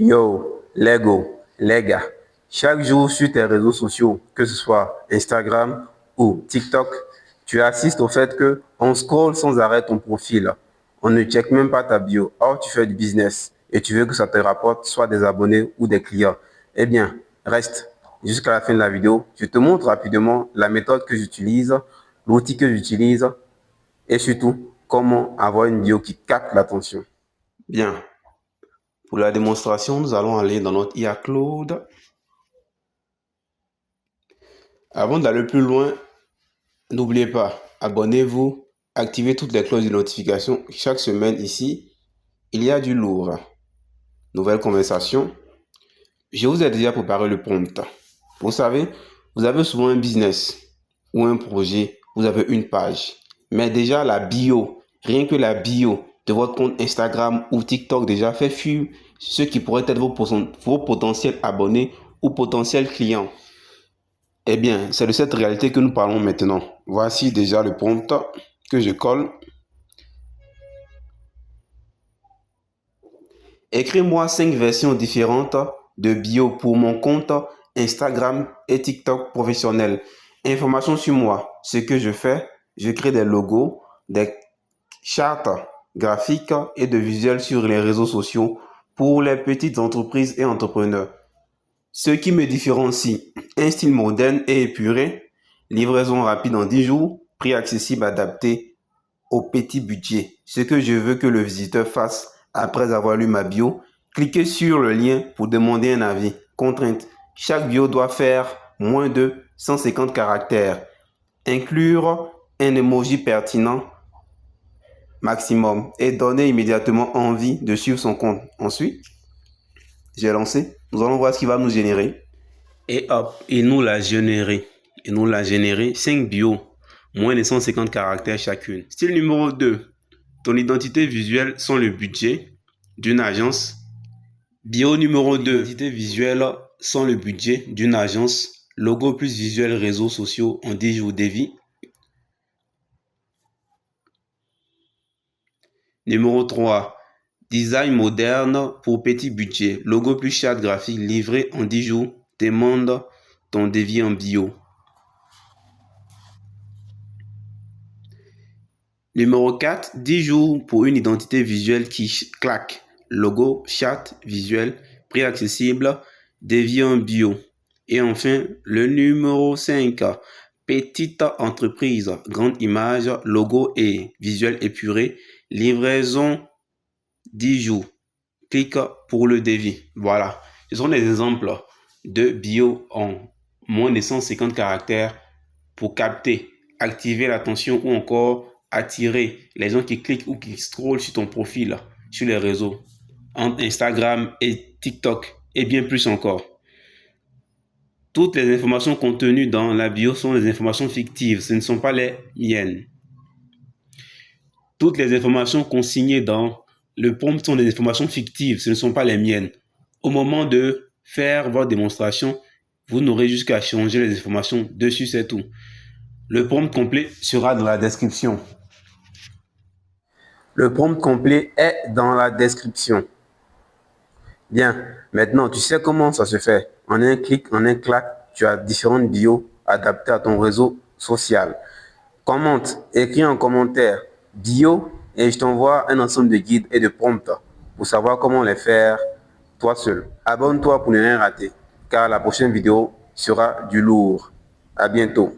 Yo, Lego, les gars, chaque jour sur tes réseaux sociaux, que ce soit Instagram ou TikTok, tu assistes au fait que on scrolle sans arrêt ton profil. On ne check même pas ta bio. Or, tu fais du business et tu veux que ça te rapporte soit des abonnés ou des clients. Eh bien, reste jusqu'à la fin de la vidéo. Je te montre rapidement la méthode que j'utilise, l'outil que j'utilise et surtout comment avoir une bio qui capte l'attention. Bien, pour la démonstration, nous allons aller dans notre IA Cloud. Avant d'aller plus loin, n'oubliez pas, abonnez-vous, activez toutes les cloches de notification. Chaque semaine ici, il y a du lourd. Nouvelle conversation. Je vous ai déjà préparé le prompt. Vous savez, vous avez souvent un business ou un projet, vous avez une page. Mais déjà la bio, rien que la bio de votre compte Instagram ou TikTok déjà fait fuir ceux qui pourraient être vos potentiels abonnés ou potentiels clients. Eh bien, c'est de cette réalité que nous parlons maintenant. Voici déjà le prompt que je colle. Écris-moi 5 versions différentes de bio pour mon compte Instagram et TikTok professionnel. Information sur moi. Ce que je fais, je crée des logos, des chartes graphiques et de visuels sur les réseaux sociaux pour les petites entreprises et entrepreneurs. Ce qui me différencie, un style moderne et épuré, livraison rapide en 10 jours, prix accessible adapté au petit budget. Ce que je veux que le visiteur fasse après avoir lu ma bio, cliquez sur le lien pour demander un avis. Contrainte, chaque bio doit faire moins de 150 caractères. Inclure un emoji pertinent maximum et donner immédiatement envie de suivre son compte. Ensuite, j'ai lancé. Nous allons voir ce qu'il va nous générer. Et hop, il nous l'a généré. Il nous l'a généré 5 bios, moins de 150 caractères chacune. Style numéro 2. Ton identité visuelle sont le budget d'une agence. Bio numéro 2. Identité visuelle sont le budget d'une agence. Logo plus visuel réseaux sociaux en 10 jours dévi. Numéro 3. Design moderne pour petit budget. Logo plus charte graphique livré en 10 jours. Demande ton devis en bio. Numéro 4. 10 jours pour une identité visuelle qui claque. Logo, charte, visuel, prix accessible, devis en bio. Et enfin, le numéro 5. Petite entreprise, grande image, logo et visuel épuré. Livraison 10 jours. Clique pour le devis. Voilà. Ce sont des exemples de bio en moins de 150 caractères pour capter, activer l'attention ou encore attirer les gens qui cliquent ou qui scrollent sur ton profil sur les réseaux, entre Instagram et TikTok et bien plus encore. Toutes les informations contenues dans la bio sont des informations fictives, ce ne sont pas les miennes. Toutes les informations consignées dans le prompt sont des informations fictives, ce ne sont pas les miennes. Au moment de faire votre démonstration, vous n'aurez jusqu'à changer les informations dessus, c'est tout. Le prompt complet sera dans la description. Le prompt complet est dans la description. Bien, maintenant, tu sais comment ça se fait. En un clic, en un clac, tu as différentes bios adaptées à ton réseau social. Commente, écris en commentaire bio et je t'envoie un ensemble de guides et de prompts pour savoir comment les faire toi seul. Abonne-toi pour ne rien rater, car la prochaine vidéo sera du lourd. À bientôt.